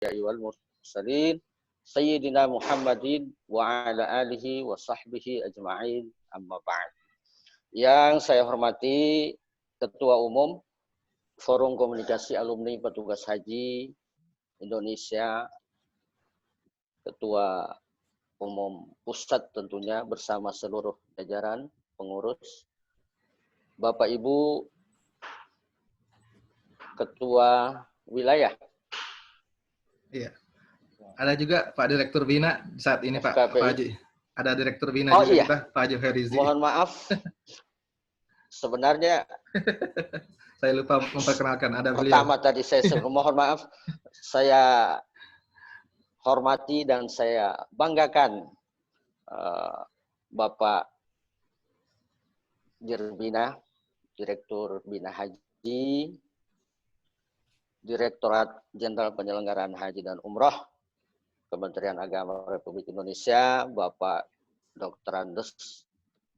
wal mursalin sayyidina Muhammadin wa ala alihi wa sahbihi ajma'in, amma ba'd. Yang saya hormati Ketua Umum Forum Komunikasi Alumni Petugas Haji Indonesia, Ketua Umum Pusat tentunya bersama seluruh jajaran pengurus, Bapak Ibu Ketua Wilayah. Iya. Ada juga Pak Direktur Bina saat ini Pak Haji. Ada Direktur Bina juga iya. kita, Pak Haji Herizi. Mohon maaf. Sebenarnya saya lupa memperkenalkan ada beliau. Pertama tadi saya mohon maaf. Saya hormati dan saya banggakan Bapak Dirbina, Direktur Bina Haji, Direktorat Jenderal Penyelenggaraan Haji dan Umroh, Kementerian Agama Republik Indonesia, Bapak Dr. Andes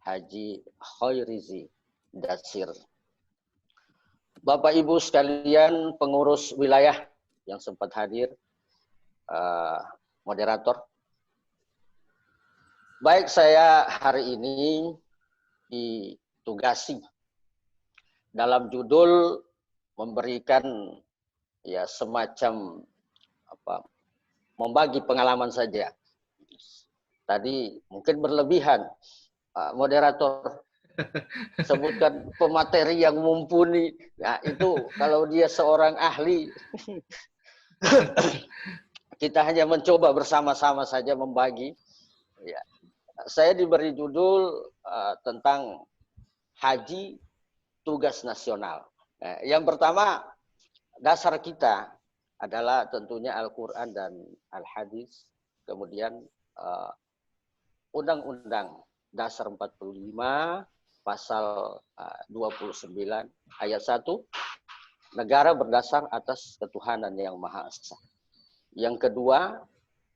Haji Khoirizi Dasir. Bapak Ibu sekalian pengurus wilayah yang sempat hadir, moderator. Baik, saya hari ini ditugasi dalam judul memberikan ya semacam membagi pengalaman saja. Tadi mungkin berlebihan, moderator sebutkan pemateri yang mumpuni. Nah, itu kalau dia seorang ahli kita hanya mencoba bersama-sama saja membagi. Ya. Saya diberi judul tentang haji tugas nasional. Nah, yang pertama, dasar kita adalah tentunya Al-Quran dan Al-Hadis. Kemudian Undang-Undang Dasar 45, Pasal 29, Ayat 1, negara berdasar atas ketuhanan yang Maha Esa. Yang kedua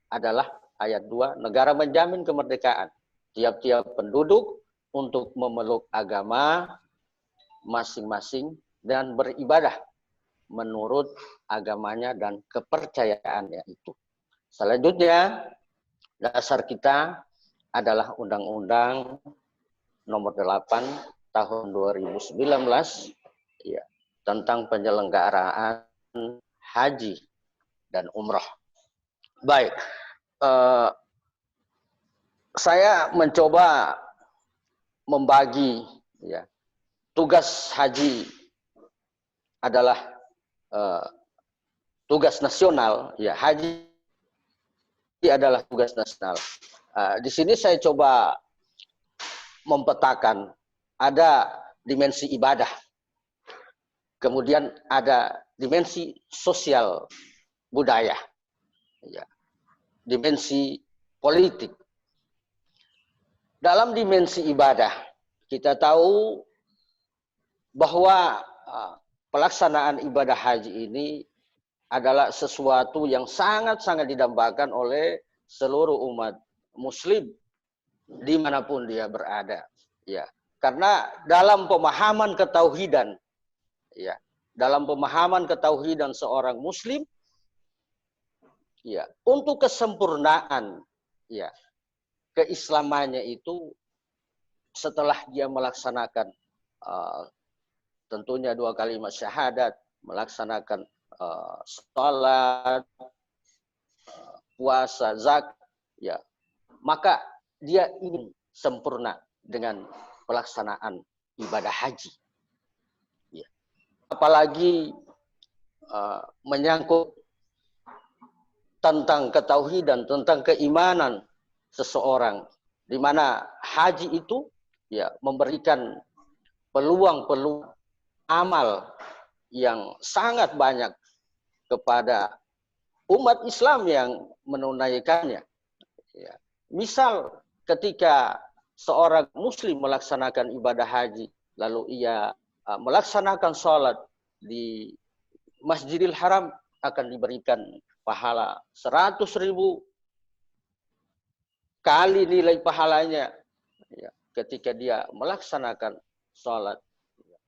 adalah Ayat 2, negara menjamin kemerdekaan tiap-tiap penduduk untuk memeluk agama masing-masing dan beribadah menurut agamanya dan kepercayaannya itu. Selanjutnya, dasar kita adalah Undang-Undang Nomor 8 Tahun 2019 ya, tentang penyelenggaraan haji dan umroh. Baik, saya mencoba membagi ya, tugas haji adalah tugas nasional, ya haji adalah tugas nasional. Di sini saya coba mempetakan ada dimensi ibadah, kemudian ada dimensi sosial budaya, ya, dimensi politik. Dalam dimensi ibadah, kita tahu bahwa pelaksanaan ibadah haji ini adalah sesuatu yang sangat-sangat didambakan oleh seluruh umat muslim dimanapun dia berada, ya. Karena dalam pemahaman ketauhidan, ya, dalam pemahaman ketauhidan seorang muslim, ya, untuk kesempurnaan, ya, keislamannya itu setelah dia melaksanakan tentunya 2 kalimat syahadat, melaksanakan sholat, puasa, zakat, ya, maka dia ingin sempurna dengan pelaksanaan ibadah haji. Ya. Apalagi menyangkut tentang ketauhidan, tentang keimanan seseorang, di mana haji itu ya memberikan peluang-peluang amal yang sangat banyak kepada umat Islam yang menunaikannya. Ya. Misal ketika seorang muslim melaksanakan ibadah haji, lalu ia melaksanakan sholat di Masjidil Haram, akan diberikan pahala 100.000 kali nilai pahalanya ya, ketika dia melaksanakan sholat.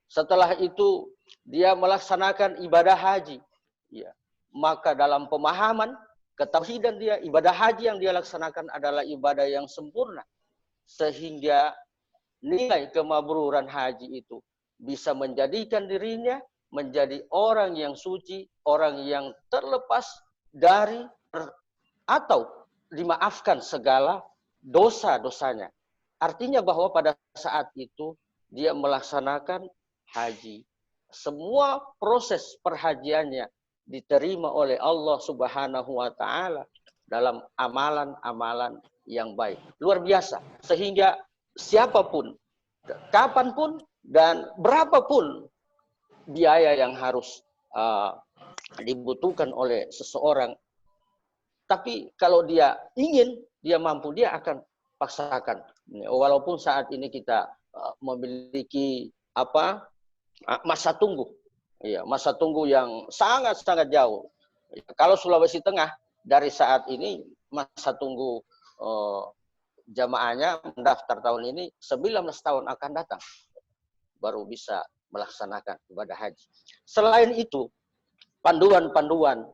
Setelah itu dia melaksanakan ibadah haji, ya, maka dalam pemahaman ketauhidan dia, ibadah haji yang dia laksanakan adalah ibadah yang sempurna, sehingga nilai kemabruran haji itu bisa menjadikan dirinya menjadi orang yang suci, orang yang terlepas dari atau dimaafkan segala dosa-dosanya. Artinya bahwa pada saat itu dia melaksanakan haji. Semua proses perhajiannya diterima oleh Allah Subhanahu wa taala dalam amalan-amalan yang baik. Luar biasa. Sehingga siapapun, kapanpun, dan berapapun biaya yang harus dibutuhkan oleh seseorang, tapi kalau dia ingin, dia mampu, dia akan paksakan. Walaupun saat ini kita memiliki masa tunggu, ya, masa tunggu yang sangat-sangat jauh. Kalau Sulawesi Tengah dari saat ini masa tunggu jamaahnya mendaftar tahun ini 19 tahun akan datang baru bisa melaksanakan ibadah haji. Selain itu, panduan-panduan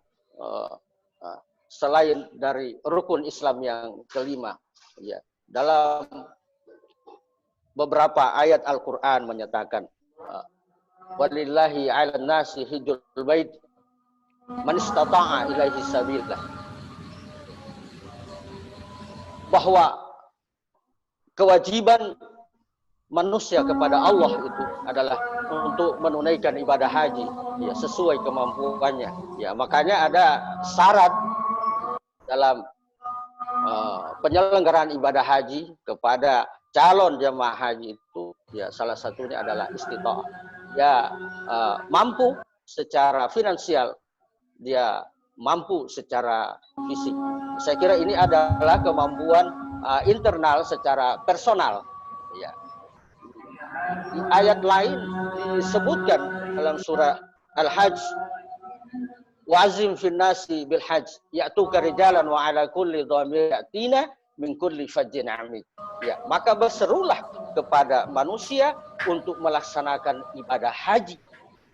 selain dari rukun Islam yang kelima, ya, dalam beberapa ayat Al-Quran menyatakan walillahi 'alan nasi hijjul bait man istata'a ilaihi sabila, bahwa kewajiban manusia kepada Allah itu adalah untuk menunaikan ibadah haji, ya, sesuai kemampuannya. Ya, makanya ada syarat dalam penyelenggaraan ibadah haji kepada calon jemaah haji itu, ya, salah satunya adalah istita'ah. Ya, mampu secara finansial, dia mampu secara fisik. Saya kira ini adalah kemampuan internal secara personal. Ya. Di ayat lain disebutkan dalam surah Al-Hajj, wa'azim fin nasi bil hajj ya'tuka rijalan wa ala kulli dhamir ya'tina min kulli fajjin 'amik. Ya, maka berserulah kepada manusia untuk melaksanakan ibadah haji.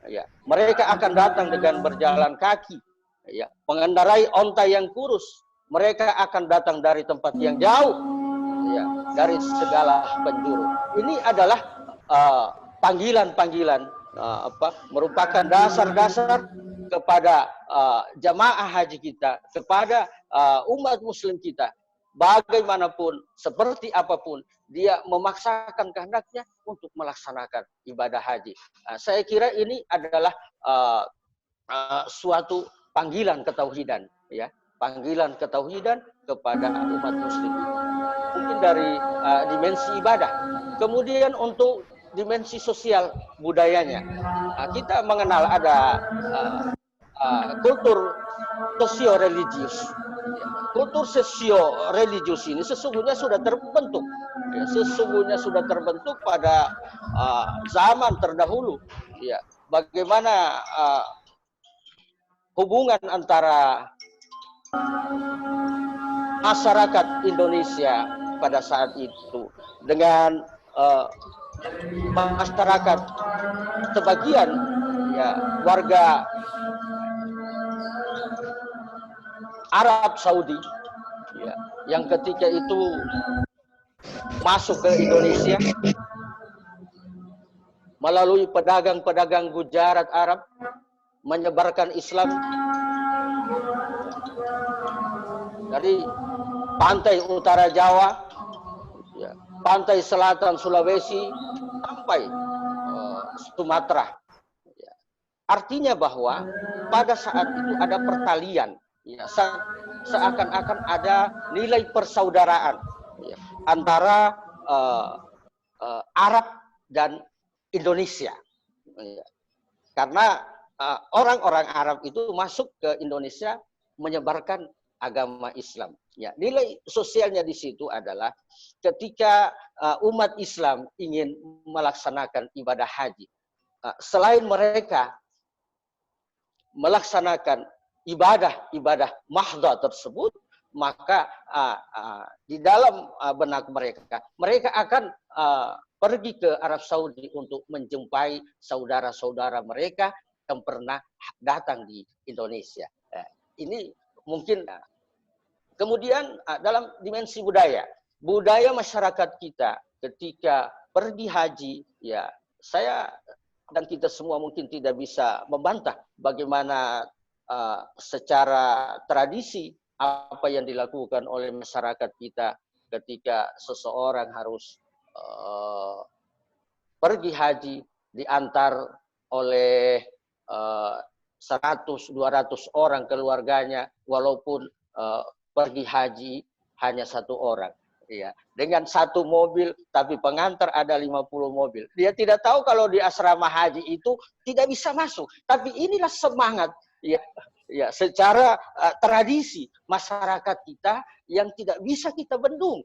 Ya, mereka akan datang dengan berjalan kaki, ya, mengendarai onta yang kurus. Mereka akan datang dari tempat yang jauh, ya, dari segala penjuru. Ini adalah panggilan-panggilan, merupakan dasar-dasar kepada jamaah haji kita, kepada umat muslim kita, bagaimanapun, seperti apapun, dia memaksakan kehendaknya untuk melaksanakan ibadah haji. Saya kira ini adalah suatu panggilan ketauhidan, ya, panggilan ketauhidan kepada umat muslim. Mungkin dari dimensi ibadah. Kemudian untuk dimensi sosial budayanya, kita mengenal ada kultur sosio-religius. Kultur sosio-religius ini sesungguhnya sudah terbentuk, ya, sesungguhnya sudah terbentuk pada zaman terdahulu. Ya, bagaimana hubungan antara masyarakat Indonesia pada saat itu dengan masyarakat sebagian, ya, warga Arab Saudi, ya, yang ketika itu masuk ke Indonesia melalui pedagang-pedagang Gujarat Arab, menyebarkan Islam dari pantai utara Jawa, ya, pantai selatan Sulawesi sampai Sumatera. Ya. Artinya bahwa pada saat itu ada pertalian, ya, seakan-akan ada nilai persaudaraan, ya, antara Arab dan Indonesia. Ya. Karena orang-orang Arab itu masuk ke Indonesia menyebarkan agama Islam. Ya, nilai sosialnya di situ adalah ketika umat Islam ingin melaksanakan ibadah haji, selain mereka melaksanakan ibadah mahdhah tersebut, maka di dalam benak mereka akan pergi ke Arab Saudi untuk menjumpai saudara-saudara mereka yang pernah datang di Indonesia. ini mungkin. Kemudian dalam dimensi budaya masyarakat kita ketika pergi haji, ya saya dan kita semua mungkin tidak bisa membantah bagaimana secara tradisi apa yang dilakukan oleh masyarakat kita ketika seseorang harus pergi haji diantar oleh 100-200 orang keluarganya, walaupun pergi haji hanya 1 orang. Ya, dengan 1 mobil, tapi pengantar ada 50 mobil. Dia tidak tahu kalau di asrama haji itu tidak bisa masuk. Tapi inilah semangat, ya secara tradisi masyarakat kita yang tidak bisa kita bendung.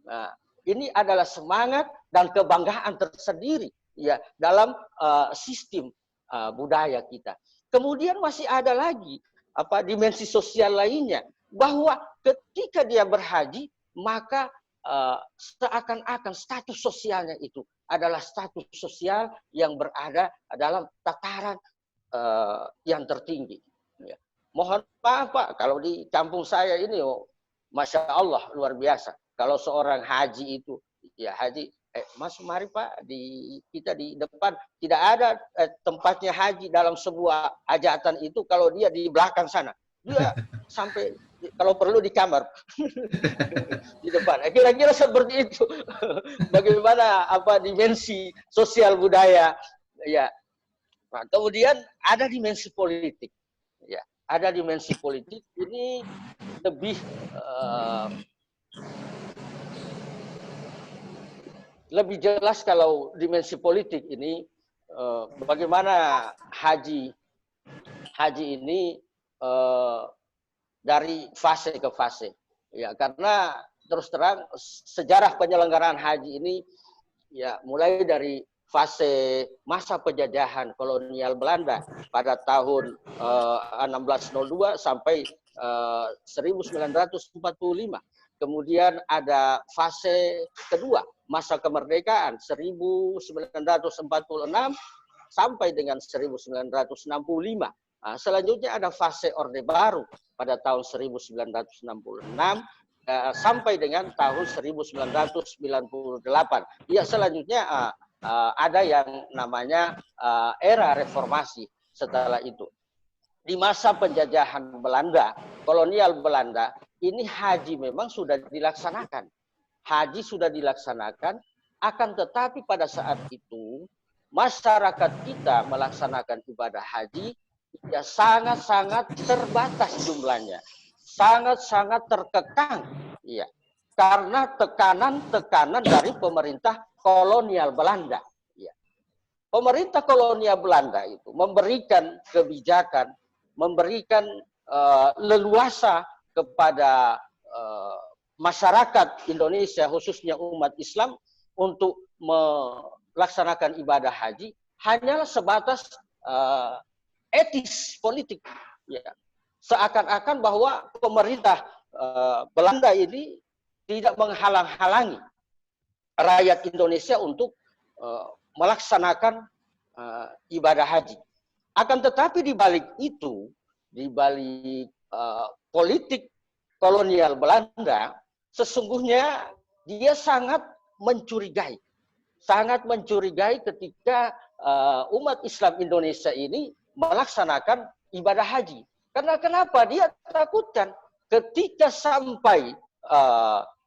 Nah, ini adalah semangat dan kebanggaan tersendiri, ya, dalam sistem budaya kita. Kemudian masih ada lagi dimensi sosial lainnya, bahwa ketika dia berhaji maka seakan-akan status sosialnya itu adalah status sosial yang berada dalam tataran yang tertinggi. Ya. Mohon maaf Pak, kalau di kampung saya ini, Masya Allah luar biasa. Kalau seorang haji itu, ya haji, Mas mari Pak, kita di depan tidak ada tempatnya haji dalam sebuah hajatan itu kalau dia di belakang sana. Dia sampai kalau perlu di kamar di depan. Kira-kira seperti itu. Bagaimana dimensi sosial budaya, ya. Nah, kemudian ada dimensi politik, ya. Ada dimensi politik ini lebih jelas kalau dimensi politik ini bagaimana haji ini dari fase ke fase, ya, karena terus terang sejarah penyelenggaraan haji ini, ya, mulai dari fase masa penjajahan kolonial Belanda pada tahun 1602 sampai 1945. Kemudian ada fase kedua, masa kemerdekaan 1946 sampai dengan 1965. Nah, selanjutnya ada fase Orde Baru pada tahun 1966 sampai dengan tahun 1998. Ya, selanjutnya ada yang namanya era reformasi setelah itu. Di masa penjajahan Belanda, kolonial Belanda, ini haji memang sudah dilaksanakan. Haji sudah dilaksanakan, akan tetapi pada saat itu masyarakat kita melaksanakan ibadah haji ya sangat-sangat terbatas jumlahnya, sangat-sangat terkekang, ya, karena tekanan-tekanan dari pemerintah kolonial Belanda. Ya. Pemerintah kolonial Belanda itu memberikan kebijakan, memberikan leluasa kepada masyarakat Indonesia, khususnya umat Islam, untuk melaksanakan ibadah haji hanyalah sebatas etis politik, ya. Seakan-akan bahwa pemerintah Belanda ini tidak menghalang-halangi rakyat Indonesia untuk melaksanakan ibadah haji. Akan tetapi di balik itu, di balik politik kolonial Belanda, sesungguhnya dia sangat mencurigai ketika umat Islam Indonesia ini melaksanakan ibadah haji. Karena kenapa? Dia takutkan ketika sampai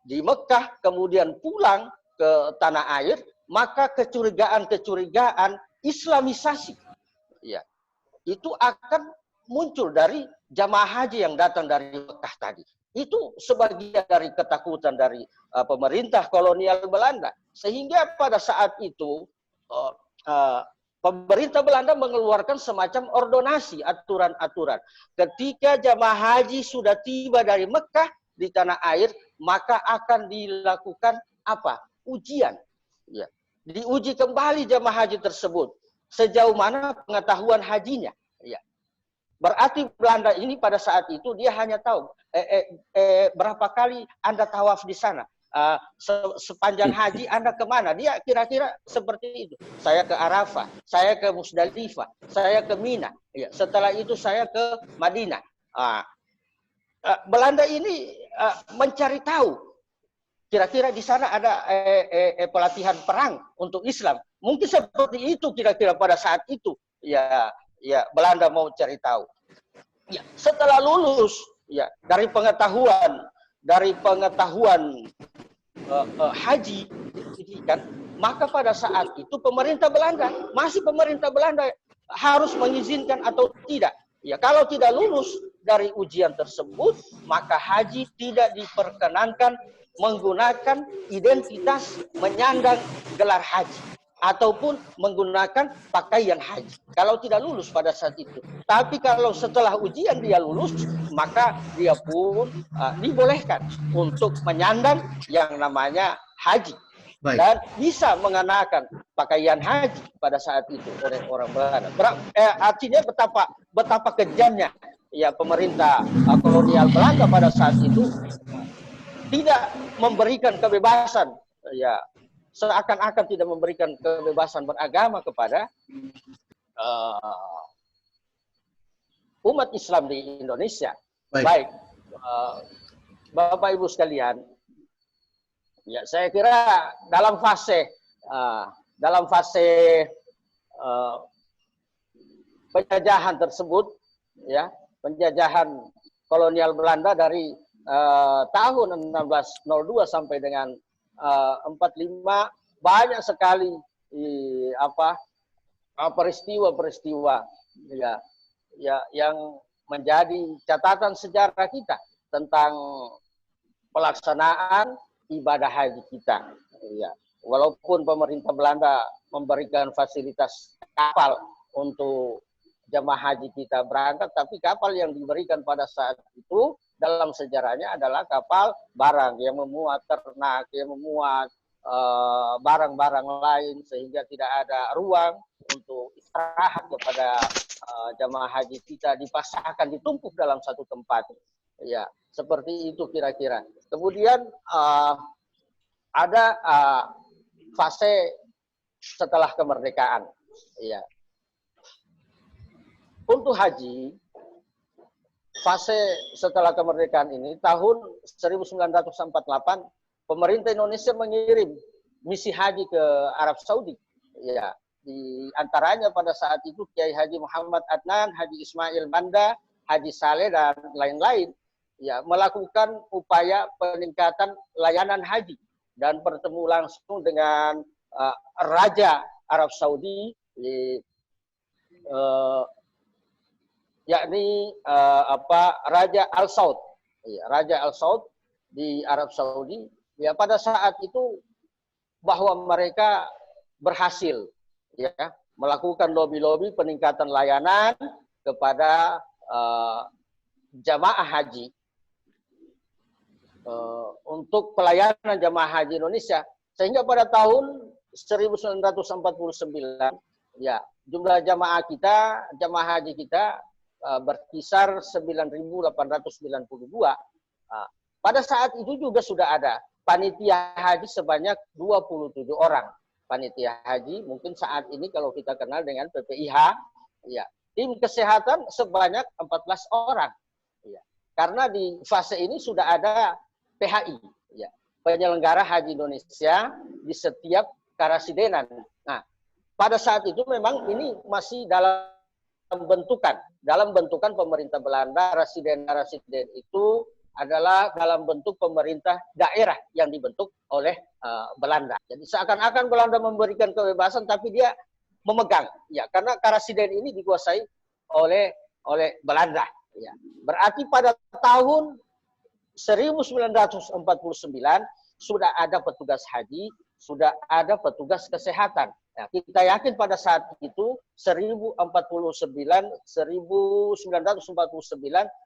di Mekah kemudian pulang ke tanah air, maka kecurigaan Islamisasi, ya, itu akan muncul dari jamaah haji yang datang dari Mekah tadi. Itu sebagian dari ketakutan dari pemerintah kolonial Belanda. Sehingga pada saat itu pemerintah Belanda mengeluarkan semacam ordonasi, aturan-aturan. Ketika jamaah haji sudah tiba dari Mekah di tanah air, maka akan dilakukan ujian. Ya. Diuji kembali jamaah haji tersebut. Sejauh mana pengetahuan hajinya. Ya. Berarti Belanda ini pada saat itu dia hanya tahu berapa kali Anda tawaf di sana. Sepanjang haji Anda kemana? Dia kira-kira seperti itu. Saya ke Arafah, saya ke Musdalifah, saya ke Mina. Ya, setelah itu saya ke Madinah. Belanda ini mencari tahu kira-kira di sana ada pelatihan perang untuk Islam. Mungkin seperti itu kira-kira pada saat itu. Ya, Belanda mau cari tahu. Ya, setelah lulus ya dari pengetahuan haji kan, maka pada saat itu pemerintah Belanda harus mengizinkan atau tidak. Ya, kalau tidak lulus dari ujian tersebut, maka haji tidak diperkenankan menggunakan identitas menyandang gelar haji ataupun menggunakan pakaian haji. Kalau tidak lulus pada saat itu. Tapi kalau setelah ujian dia lulus, maka dia pun dibolehkan untuk menyandang yang namanya haji. Baik. Dan bisa mengenakan pakaian haji pada saat itu oleh orang Belanda. Artinya betapa kejamnya ya pemerintah kolonial Belanda pada saat itu tidak memberikan kebebasan, ya seakan-akan tidak memberikan kebebasan beragama kepada umat Islam di Indonesia. Baik, Bapak Ibu sekalian. Ya, saya kira dalam fase penjajahan tersebut, ya penjajahan kolonial Belanda dari tahun 1602 sampai dengan 45 banyak sekali peristiwa-peristiwa yang menjadi catatan sejarah kita tentang pelaksanaan ibadah haji kita. Ya, walaupun pemerintah Belanda memberikan fasilitas kapal untuk jemaah haji kita berangkat, tapi kapal yang diberikan pada saat itu dalam sejarahnya adalah kapal barang yang memuat ternak, yang memuat barang-barang lain, sehingga tidak ada ruang untuk istirahat kepada jemaah haji kita, dipaksakan ditumpuk dalam satu tempat. Ya, seperti itu kira-kira. Kemudian ada fase setelah kemerdekaan. Ya. Untuk haji, fase setelah kemerdekaan ini tahun 1948 pemerintah Indonesia mengirim misi haji ke Arab Saudi. Ya, di antaranya pada saat itu Kiai Haji Muhammad Adnan, Haji Ismail Banda, Haji Saleh dan lain-lain. Ya, melakukan upaya peningkatan layanan haji dan bertemu langsung dengan Raja Arab Saudi, yakni Raja Al Saud, ya, Raja Al Saud di Arab Saudi. Ya, pada saat itu bahwa mereka berhasil ya melakukan lobi-lobi peningkatan layanan kepada jamaah haji. Untuk pelayanan jamaah haji Indonesia, sehingga pada tahun 1949 ya jumlah jamaah haji kita berkisar 9.892. Pada saat itu juga sudah ada panitia haji sebanyak 27 orang. Panitia haji mungkin saat ini kalau kita kenal dengan PPIH, ya tim kesehatan sebanyak 14 orang. Ya. Karena di fase ini sudah ada PHI, ya, penyelenggara haji Indonesia di setiap karasidenan. Nah, pada saat itu memang ini masih dalam bentukan pemerintah Belanda. Residen itu adalah dalam bentuk pemerintah daerah yang dibentuk oleh Belanda. Jadi seakan-akan Belanda memberikan kebebasan, tapi dia memegang, ya, karena karasiden ini dikuasai oleh Belanda. Ya. Berarti pada tahun 1949 sudah ada petugas haji, sudah ada petugas kesehatan. Nah, kita yakin pada saat itu 1949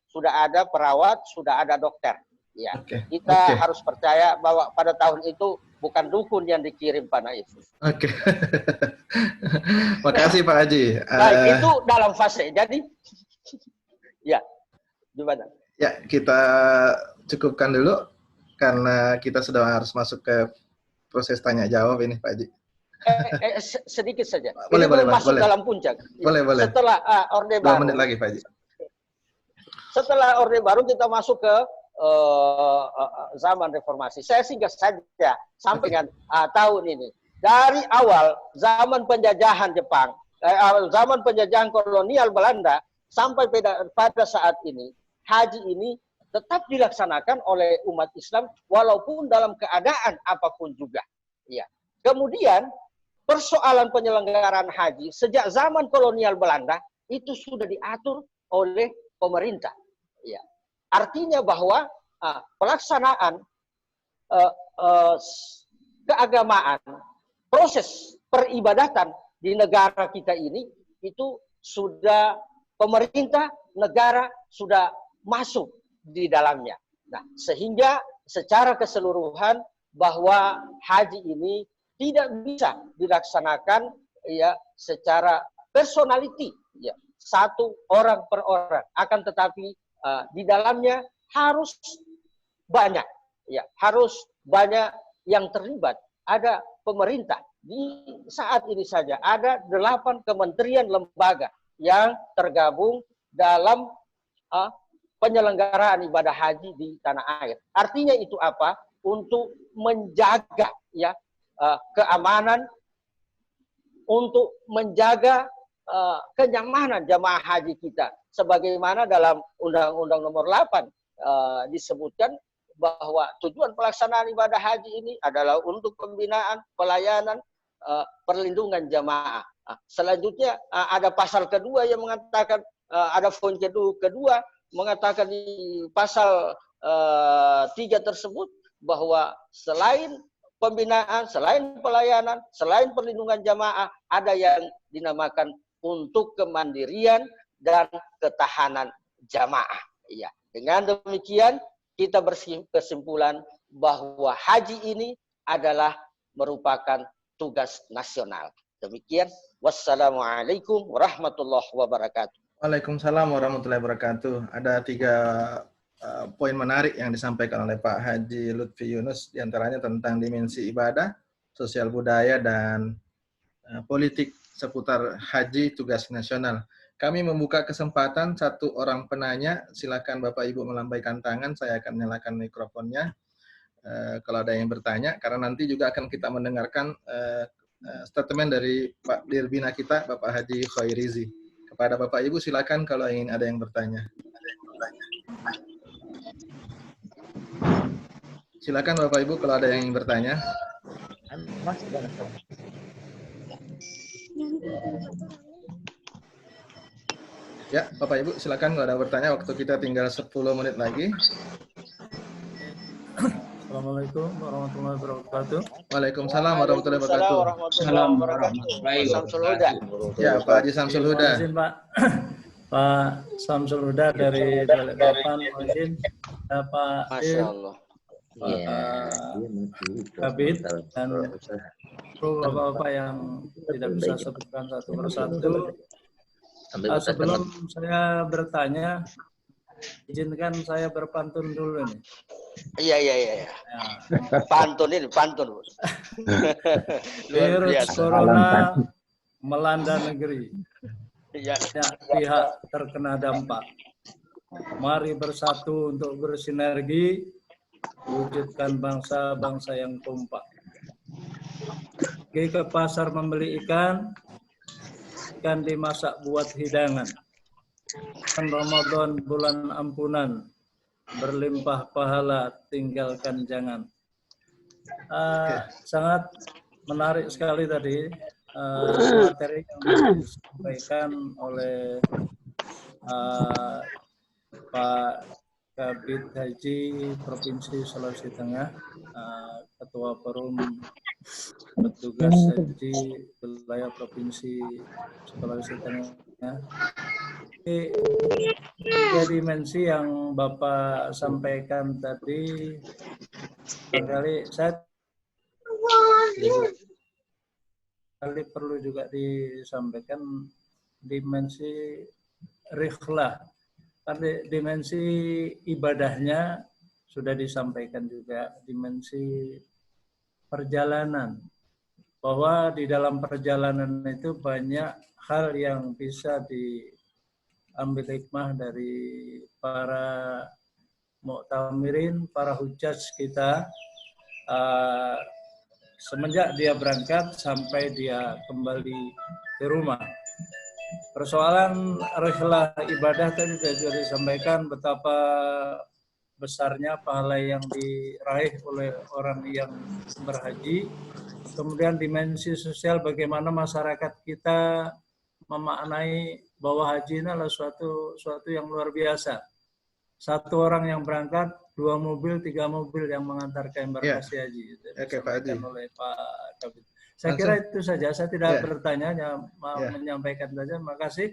sudah ada perawat, sudah ada dokter. Ya, kita harus percaya bahwa pada tahun itu bukan dukun yang dikirim Pak Naif. Oke. Makasih Pak Haji. Baik, itu dalam fase. Jadi, ya, gimana? Ya, kita cukupkan dulu karena kita sudah harus masuk ke proses tanya jawab ini Pak Haji. Sedikit saja. Boleh, ini belum masuk boleh. dalam puncak. Boleh. Setelah Orde Baru. 2 menit lagi Pak Haji. Setelah Orde Baru kita masuk ke zaman reformasi. Saya singkat saja sampai dengan tahun ini. Dari awal zaman penjajahan Jepang, zaman penjajahan kolonial Belanda sampai pada saat ini, haji ini tetap dilaksanakan oleh umat Islam walaupun dalam keadaan apapun juga. Ya. Kemudian persoalan penyelenggaraan haji sejak zaman kolonial Belanda itu sudah diatur oleh pemerintah. Ya. Artinya bahwa pelaksanaan keagamaan, proses peribadatan di negara kita ini itu sudah pemerintah negara sudah masuk di dalamnya. Nah, sehingga secara keseluruhan bahwa haji ini tidak bisa dilaksanakan ya secara personality ya, satu orang per orang, akan tetapi di dalamnya harus banyak ya, harus banyak yang terlibat. Ada pemerintah di saat ini saja ada 8 kementerian lembaga yang tergabung dalam penyelenggaraan ibadah haji di tanah air. Artinya itu apa? Untuk menjaga ya keamanan, untuk menjaga kenyamanan jamaah haji kita. Sebagaimana dalam Undang-Undang Nomor 8 disebutkan bahwa tujuan pelaksanaan ibadah haji ini adalah untuk pembinaan, pelayanan, perlindungan jamaah. Selanjutnya ada pasal kedua yang mengatakan, ada poin kedua mengatakan di pasal 3 tersebut bahwa selain pembinaan, selain pelayanan, selain perlindungan jamaah, ada yang dinamakan untuk kemandirian dan ketahanan jamaah. Ya, dengan demikian kita berkesimpulan bahwa haji ini adalah merupakan tugas nasional. Demikian. Wassalamualaikum warahmatullahi wabarakatuh. Waalaikumsalam warahmatullahi wabarakatuh. Ada 3 poin menarik yang disampaikan oleh Pak Haji Lutfi Yunus, diantaranya tentang dimensi ibadah, sosial budaya, dan politik seputar haji tugas nasional. Kami membuka kesempatan 1 orang penanya. Silakan Bapak Ibu melambaikan tangan, saya akan nyalakan mikrofonnya kalau ada yang bertanya, karena nanti juga akan kita mendengarkan statement dari Pak Dirbina kita, Bapak Haji Khairizi. Kepada Bapak Ibu silakan kalau ingin ada yang bertanya. Silakan Bapak Ibu kalau ada yang ingin bertanya. Ya, Bapak Ibu silakan kalau ada bertanya, waktu kita tinggal 10 menit lagi. Assalamualaikum warahmatullahi wabarakatuh. Waalaikumsalam warahmatullahi wabarakatuh. Samsul Huda. Ya, Pak Haji Samsul Huda. Izin Pak, Pak Samsul Huda dari Balikpapan. Izin Pak Masya Allah. Kabit dan bapak-bapak yang tidak bisa sebutkan satu persatu. Sebelum saya bertanya, izinkan saya berpantun dulu nih. Iya. Ya. Pantun ini, pantun. Virus corona melanda negeri. Ya. Banyak pihak terkena dampak. Mari bersatu untuk bersinergi, wujudkan bangsa-bangsa yang kompak. Pergi ke pasar membeli ikan dimasak buat hidangan. Ramadan bulan ampunan, berlimpah pahala, tinggalkan jangan. Sangat menarik sekali tadi materi yang disampaikan oleh Pak Kabid Haji Provinsi Sulawesi Tengah, Ketua Forum Petugas Haji Wilayah Provinsi Sulawesi Tengah. Tiga dimensi yang Bapak sampaikan tadi, barangkali saya perlu juga disampaikan dimensi rihlah. Karena dimensi ibadahnya sudah disampaikan juga, dimensi perjalanan. Bahwa di dalam perjalanan itu banyak hal yang bisa ambil hikmah dari para mu'tamirin, para hujjaj kita, semenjak dia berangkat sampai dia kembali ke rumah. Persoalan rihlah ibadah tadi sudah disampaikan betapa besarnya pahala yang diraih oleh orang yang berhaji. Kemudian dimensi sosial, bagaimana masyarakat kita memaknai bahwa haji ini adalah suatu yang luar biasa. Satu orang yang berangkat, 2 mobil, 3 mobil yang mengantarkan embarkasi haji. Oke, Pak Haji. Oleh Pak Kabit. Saya kira itu saja. Saya tidak bertanya, hanya menyampaikan saja. Terima kasih.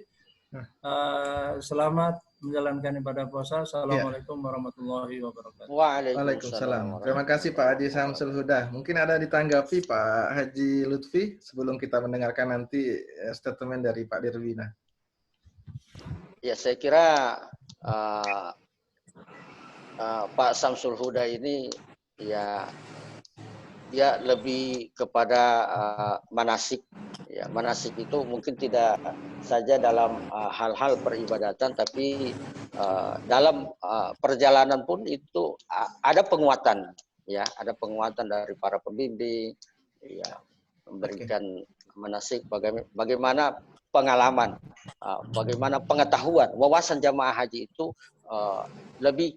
Selamat menjalankan ibadah puasa. Assalamualaikum warahmatullahi wabarakatuh. Waalaikumsalam. Terima kasih Pak Haji Samsul Huda. Mungkin ada ditanggapi Pak Haji Lutfi sebelum kita mendengarkan nanti statement dari Pak Dirwina. Ya, saya kira Pak Samsul Huda ini ya dia lebih kepada manasik. Ya, manasik itu mungkin tidak saja dalam hal-hal peribadatan, tapi dalam perjalanan pun itu ada penguatan, ya, ada penguatan dari para pembimbing, ya, memberikan manasik bagaimana pengalaman, bagaimana pengetahuan, wawasan jamaah haji itu lebih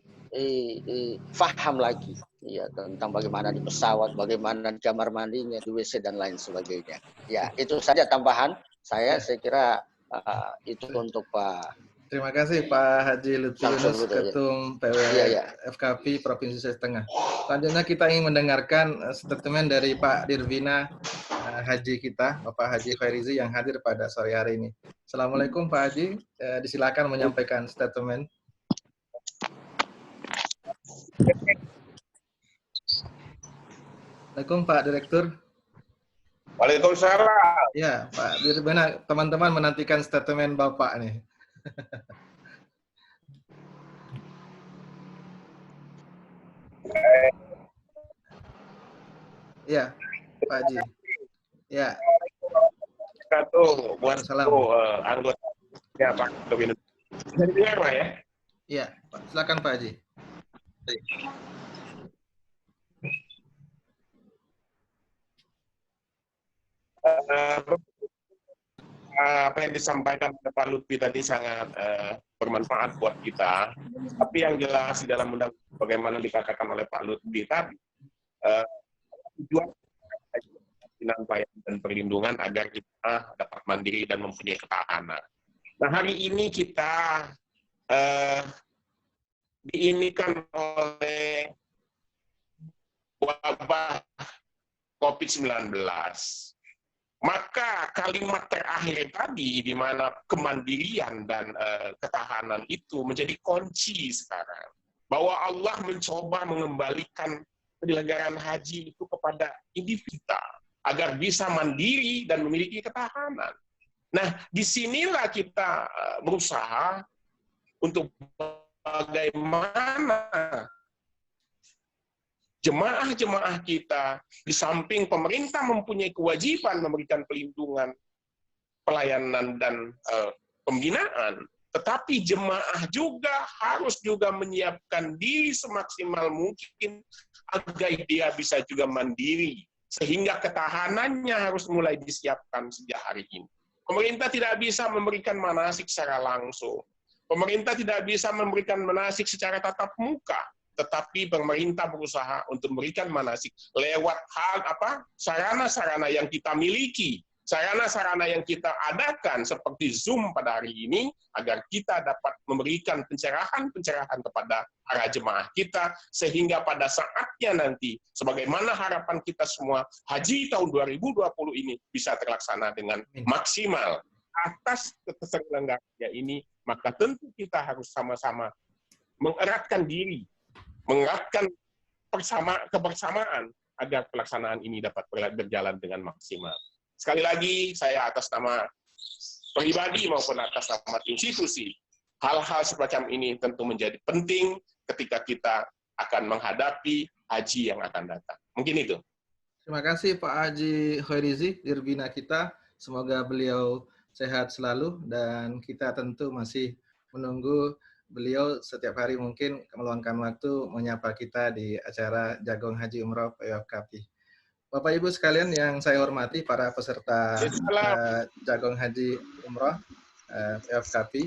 faham lagi, ya, tentang bagaimana di pesawat, bagaimana di kamar mandinya, di WC dan lain sebagainya. Ya, itu saja tambahan saya kira itu untuk Pak. Terima kasih Pak Haji Lutfi Yunus, Ketum PW FKP Provinsi Sulawesi Tengah. Selanjutnya kita ingin mendengarkan statement dari Pak Dirwina Haji kita, Bapak Haji Khairizi yang hadir pada sore hari ini. Assalamualaikum Pak Haji, disilakan menyampaikan statement. Assalamualaikum Pak Direktur. Waalaikumsalam. Ya Pak Dirwina, teman-teman menantikan statement Bapak nih. Ya, Pak Haji. Ya. Buat anggota ya Pak Kewin. Jadi dengar Pak ya? Iya, silakan Pak Haji. Apa yang disampaikan oleh Pak Lutfi tadi sangat bermanfaat buat kita. Tapi yang jelas di dalam undang bagaimana dikatakan oleh Pak Lutfi tadi, tujuan penyampaian dan perlindungan agar kita dapat mandiri dan mempunyai ketahanan. Nah, hari ini kita diinikan oleh wabah COVID-19. Maka kalimat terakhir tadi, di mana kemandirian dan ketahanan itu menjadi kunci sekarang. Bahwa Allah mencoba mengembalikan penyelenggaraan haji itu kepada individu kita, agar bisa mandiri dan memiliki ketahanan. Nah, disinilah kita berusaha untuk bagaimana jemaah-jemaah kita, di samping pemerintah mempunyai kewajiban memberikan pelindungan, pelayanan, dan pembinaan, tetapi jemaah juga harus juga menyiapkan diri semaksimal mungkin agar dia bisa juga mandiri, sehingga ketahanannya harus mulai disiapkan sejak hari ini. Pemerintah tidak bisa memberikan manasik secara langsung. Pemerintah tidak bisa memberikan manasik secara tatap muka. Tetapi pemerintah berusaha untuk memberikan manasik lewat sarana-sarana yang kita miliki, sarana-sarana yang kita adakan seperti Zoom pada hari ini, agar kita dapat memberikan pencerahan-pencerahan kepada para jemaah kita, sehingga pada saatnya nanti, sebagaimana harapan kita semua, haji tahun 2020 ini bisa terlaksana dengan maksimal. Atas keterselenggaraannya ini, maka tentu kita harus sama-sama mengeratkan diri, mengeratkan kebersamaan agar pelaksanaan ini dapat berjalan dengan maksimal. Sekali lagi, saya atas nama pribadi maupun atas nama institusi, hal-hal semacam ini tentu menjadi penting ketika kita akan menghadapi haji yang akan datang. Mungkin itu. Terima kasih Pak Haji Khairizi, Dirwina kita. Semoga beliau sehat selalu dan kita tentu masih menunggu beliau setiap hari mungkin meluangkan waktu menyapa kita di acara Jagong Haji Umroh PWKP. Bapak Ibu sekalian yang saya hormati, para peserta Jagong Haji Umroh PWKP,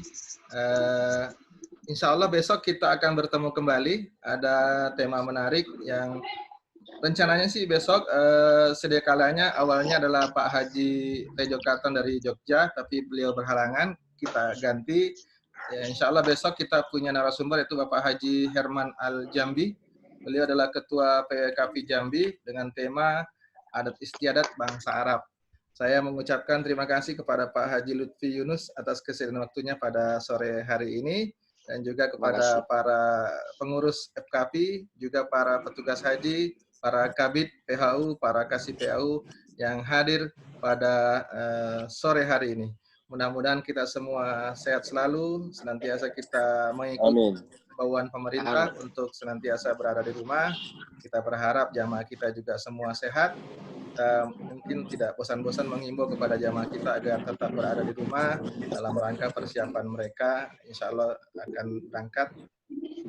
insya Allah besok kita akan bertemu kembali. Ada tema menarik yang rencananya sih besok sedia kalanya awalnya adalah Pak Haji Tejo Karton dari Jogja, tapi beliau berhalangan, kita ganti. Ya, insya Allah besok kita punya narasumber yaitu Bapak Haji Herman Al-Jambi. Beliau adalah Ketua PWKP Jambi dengan tema Adat Istiadat Bangsa Arab. Saya mengucapkan terima kasih kepada Pak Haji Lutfi Yunus atas kesediaan waktunya pada sore hari ini, dan juga kepada para pengurus FKP, juga para petugas haji, para kabid PHU, para kasih PHU yang hadir pada sore hari ini. Mudah-mudahan kita semua sehat selalu, senantiasa kita mengikuti himbauan pemerintah untuk senantiasa berada di rumah. Kita berharap jamaah kita juga semua sehat. Kita mungkin tidak bosan-bosan menghimbau kepada jamaah kita agar tetap berada di rumah dalam rangka persiapan mereka. Insya Allah akan berangkat.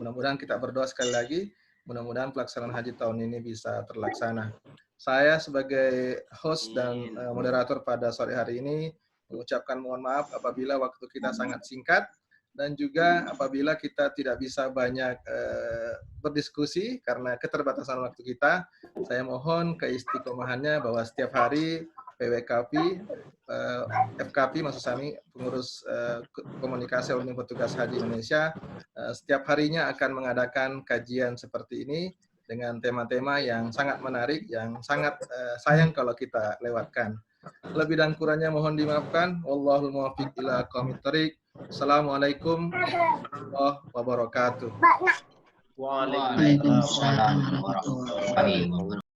Mudah-mudahan kita berdoa sekali lagi. Mudah-mudahan pelaksanaan haji tahun ini bisa terlaksana. Saya sebagai host dan moderator pada sore hari ini mengucapkan mohon maaf apabila waktu kita sangat singkat, dan juga apabila kita tidak bisa banyak berdiskusi karena keterbatasan waktu kita. Saya mohon keistiqomahannya bahwa setiap hari PWKP, FKP maksud kami, pengurus komunikasi Unit Petugas Haji Indonesia, setiap harinya akan mengadakan kajian seperti ini dengan tema-tema yang sangat menarik, yang sangat sayang kalau kita lewatkan. Lebih dan kurangnya mohon dimaafkan. Wallahul muwaffiq ila aqwamit thoriq. Assalamualaikum warahmatullahi wabarakatuh. Waalaikumsalam warahmatullahi wabarakatuh.